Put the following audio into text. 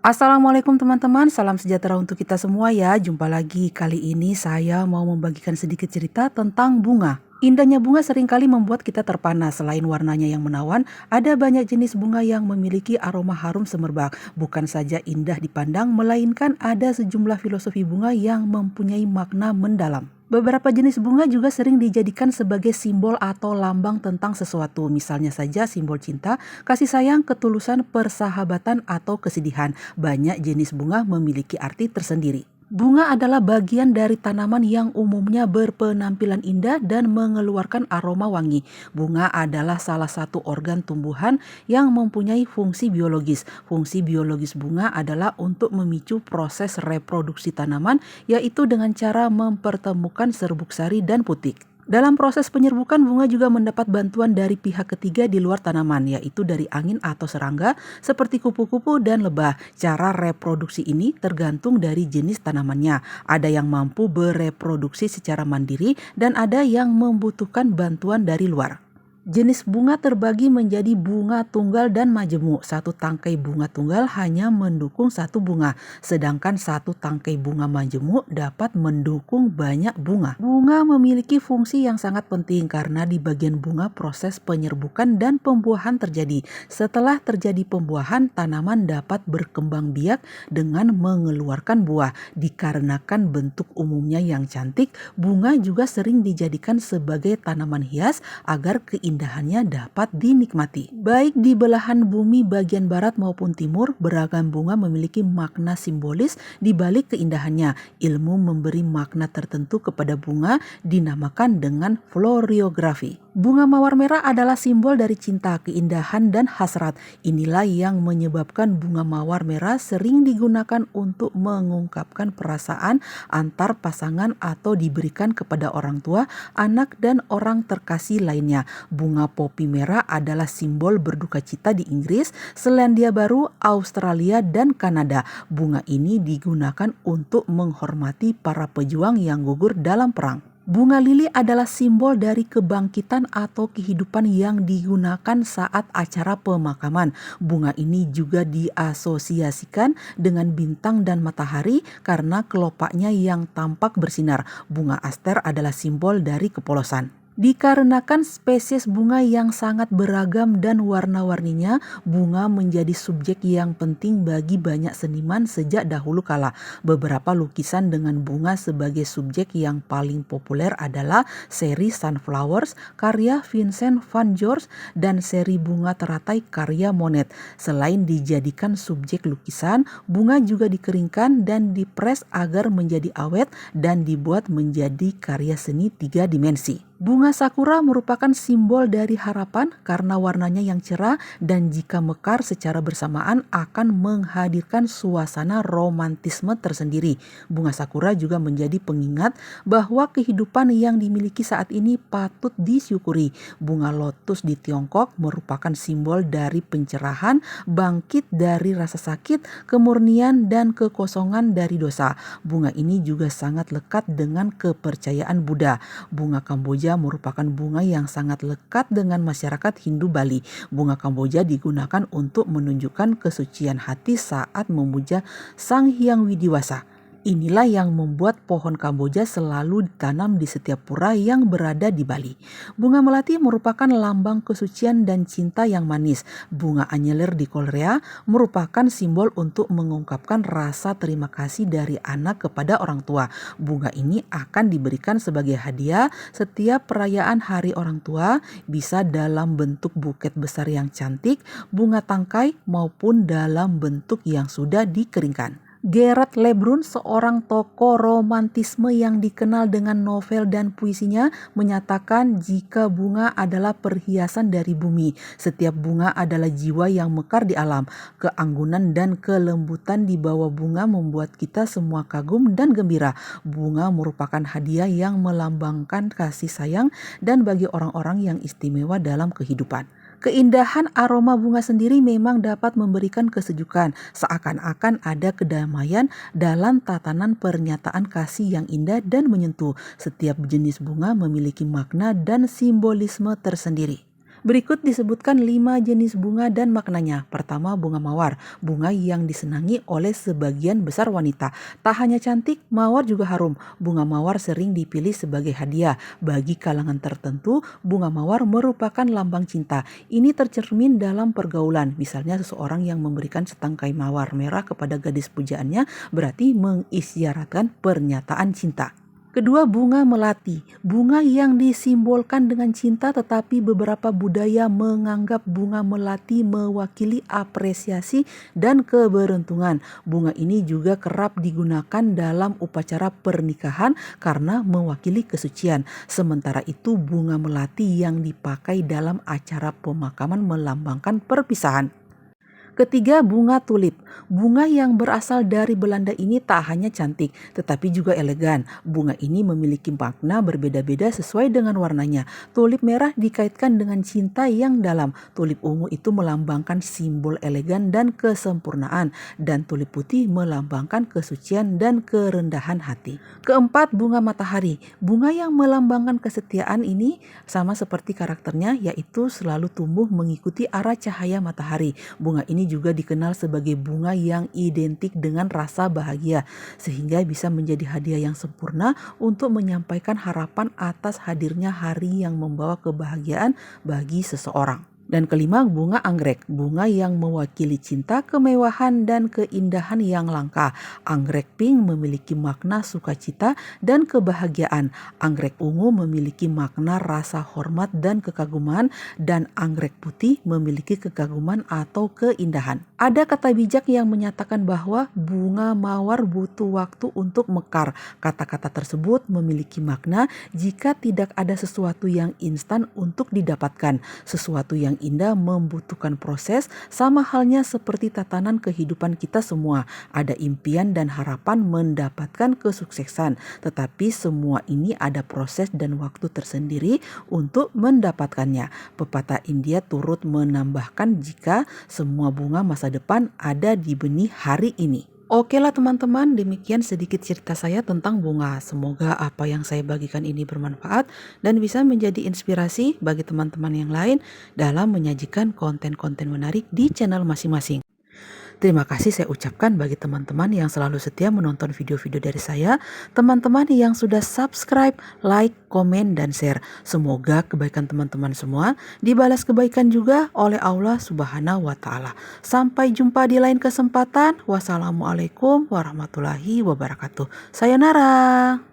Assalamualaikum teman-teman, salam sejahtera untuk kita semua ya. Jumpa lagi, kali ini saya mau membagikan sedikit cerita tentang bunga. Indahnya bunga seringkali membuat kita terpana. Selain warnanya yang menawan, ada banyak jenis bunga yang memiliki aroma harum semerbak. Bukan saja indah dipandang, melainkan ada sejumlah filosofi bunga yang mempunyai makna mendalam. Beberapa jenis bunga juga sering dijadikan sebagai simbol atau lambang tentang sesuatu. Misalnya saja simbol cinta, kasih sayang, ketulusan, persahabatan, atau kesedihan. Banyak jenis bunga memiliki arti tersendiri. Bunga adalah bagian dari tanaman yang umumnya berpenampilan indah dan mengeluarkan aroma wangi. Bunga adalah salah satu organ tumbuhan yang mempunyai fungsi biologis. Fungsi biologis bunga adalah untuk memicu proses reproduksi tanaman, yaitu dengan cara mempertemukan serbuk sari dan putik. Dalam proses penyerbukan, bunga juga mendapat bantuan dari pihak ketiga di luar tanaman, yaitu dari angin atau serangga seperti kupu-kupu dan lebah. Cara reproduksi ini tergantung dari jenis tanamannya. Ada yang mampu bereproduksi secara mandiri dan ada yang membutuhkan bantuan dari luar. Jenis bunga terbagi menjadi bunga tunggal dan majemuk. Satu tangkai bunga tunggal hanya mendukung satu bunga, sedangkan satu tangkai bunga majemuk dapat mendukung banyak bunga. Bunga memiliki fungsi yang sangat penting karena di bagian bunga proses penyerbukan dan pembuahan terjadi. Setelah terjadi pembuahan, tanaman dapat berkembang biak dengan mengeluarkan buah. Dikarenakan bentuk umumnya yang cantik, bunga juga sering dijadikan sebagai tanaman hias agar keindahannya dapat dinikmati. Baik di belahan bumi bagian barat maupun timur, beragam bunga memiliki makna simbolis di balik keindahannya. Ilmu memberi makna tertentu kepada bunga dinamakan dengan floriografi. Bunga mawar merah adalah simbol dari cinta, keindahan, dan hasrat. Inilah yang menyebabkan bunga mawar merah sering digunakan untuk mengungkapkan perasaan antar pasangan atau diberikan kepada orang tua, anak, dan orang terkasih lainnya. Bunga popi merah adalah simbol berduka cita di Inggris, Selandia Baru, Australia, dan Kanada. Bunga ini digunakan untuk menghormati para pejuang yang gugur dalam perang. Bunga lili adalah simbol dari kebangkitan atau kehidupan yang digunakan saat acara pemakaman. Bunga ini juga diasosiasikan dengan bintang dan matahari karena kelopaknya yang tampak bersinar. Bunga aster adalah simbol dari kepolosan. Dikarenakan spesies bunga yang sangat beragam dan warna-warninya, bunga menjadi subjek yang penting bagi banyak seniman sejak dahulu kala. Beberapa lukisan dengan bunga sebagai subjek yang paling populer adalah seri Sunflowers karya Vincent van Gogh dan seri bunga teratai karya Monet. Selain dijadikan subjek lukisan, bunga juga dikeringkan dan dipres agar menjadi awet dan dibuat menjadi karya seni 3 dimensi. Bunga sakura merupakan simbol dari harapan karena warnanya yang cerah dan jika mekar secara bersamaan akan menghadirkan suasana romantisme tersendiri. Bunga sakura juga menjadi pengingat bahwa kehidupan yang dimiliki saat ini patut disyukuri. Bunga lotus di Tiongkok merupakan simbol dari pencerahan, bangkit dari rasa sakit, kemurnian, dan kekosongan dari dosa. Bunga ini juga sangat lekat dengan kepercayaan Buddha. Bunga Kamboja merupakan bunga yang sangat lekat dengan masyarakat Hindu Bali. Bunga Kamboja digunakan untuk menunjukkan kesucian hati saat memuja Sang Hyang Widiwasa. Inilah yang membuat pohon Kamboja selalu ditanam di setiap pura yang berada di Bali. Bunga melati merupakan lambang kesucian dan cinta yang manis. Bunga anyelir di Korea merupakan simbol untuk mengungkapkan rasa terima kasih dari anak kepada orang tua. Bunga ini akan diberikan sebagai hadiah setiap perayaan Hari Orang Tua, bisa dalam bentuk buket besar yang cantik, bunga tangkai, maupun dalam bentuk yang sudah dikeringkan. Gerard Lebrun, seorang tokoh romantisme yang dikenal dengan novel dan puisinya, menyatakan jika bunga adalah perhiasan dari bumi. Setiap bunga adalah jiwa yang mekar di alam. Keanggunan dan kelembutan di bawah bunga membuat kita semua kagum dan gembira. Bunga merupakan hadiah yang melambangkan kasih sayang dan bagi orang-orang yang istimewa dalam kehidupan. Keindahan aroma bunga sendiri memang dapat memberikan kesejukan, seakan-akan ada kedamaian dalam tatanan pernyataan kasih yang indah dan menyentuh. Setiap jenis bunga memiliki makna dan simbolisme tersendiri. Berikut disebutkan 5 jenis bunga dan maknanya. Pertama, bunga mawar. Bunga yang disenangi oleh sebagian besar wanita. Tak hanya cantik, mawar juga harum. Bunga mawar sering dipilih sebagai hadiah. Bagi kalangan tertentu, bunga mawar merupakan lambang cinta. Ini tercermin dalam pergaulan. Misalnya seseorang yang memberikan setangkai mawar merah kepada gadis pujaannya berarti mengisyaratkan pernyataan cinta. Kedua, bunga melati. Bunga yang disimbolkan dengan cinta, tetapi beberapa budaya menganggap bunga melati mewakili apresiasi dan keberuntungan. Bunga ini juga kerap digunakan dalam upacara pernikahan karena mewakili kesucian. Sementara itu, bunga melati yang dipakai dalam acara pemakaman melambangkan perpisahan. Ketiga, bunga tulip. Bunga yang berasal dari Belanda ini tak hanya cantik, tetapi juga elegan. Bunga ini memiliki makna berbeda-beda sesuai dengan warnanya. Tulip merah dikaitkan dengan cinta yang dalam. Tulip ungu itu melambangkan simbol elegan dan kesempurnaan. Dan tulip putih melambangkan kesucian dan kerendahan hati. Keempat, bunga matahari. Bunga yang melambangkan kesetiaan ini sama seperti karakternya, yaitu selalu tumbuh mengikuti arah cahaya matahari. Bunga ini juga dikenal sebagai bunga yang identik dengan rasa bahagia, sehingga bisa menjadi hadiah yang sempurna untuk menyampaikan harapan atas hadirnya hari yang membawa kebahagiaan bagi seseorang. Dan kelima, bunga anggrek. Bunga yang mewakili cinta, kemewahan, dan keindahan yang langka. Anggrek pink memiliki makna sukacita dan kebahagiaan. Anggrek ungu memiliki makna rasa hormat dan kekaguman. Dan anggrek putih memiliki kekaguman atau keindahan. Ada kata bijak yang menyatakan bahwa bunga mawar butuh waktu untuk mekar. Kata-kata tersebut memiliki makna jika tidak ada sesuatu yang instan untuk didapatkan. Sesuatu yang indah membutuhkan proses, sama halnya seperti tatanan kehidupan kita semua. Ada impian dan harapan mendapatkan kesuksesan, tetapi semua ini ada proses dan waktu tersendiri untuk mendapatkannya. Pepatah India turut menambahkan jika semua bunga masa depan ada di benih hari ini. Oke lah teman-teman, demikian sedikit cerita saya tentang bunga. Semoga apa yang saya bagikan ini bermanfaat dan bisa menjadi inspirasi bagi teman-teman yang lain dalam menyajikan konten-konten menarik di channel masing-masing. Terima kasih saya ucapkan bagi teman-teman yang selalu setia menonton video-video dari saya, teman-teman yang sudah subscribe, like, komen, dan share. Semoga kebaikan teman-teman semua dibalas kebaikan juga oleh Allah Subhanahu wa Ta'ala. Sampai jumpa di lain kesempatan. Wassalamualaikum warahmatullahi wabarakatuh. Sayonara.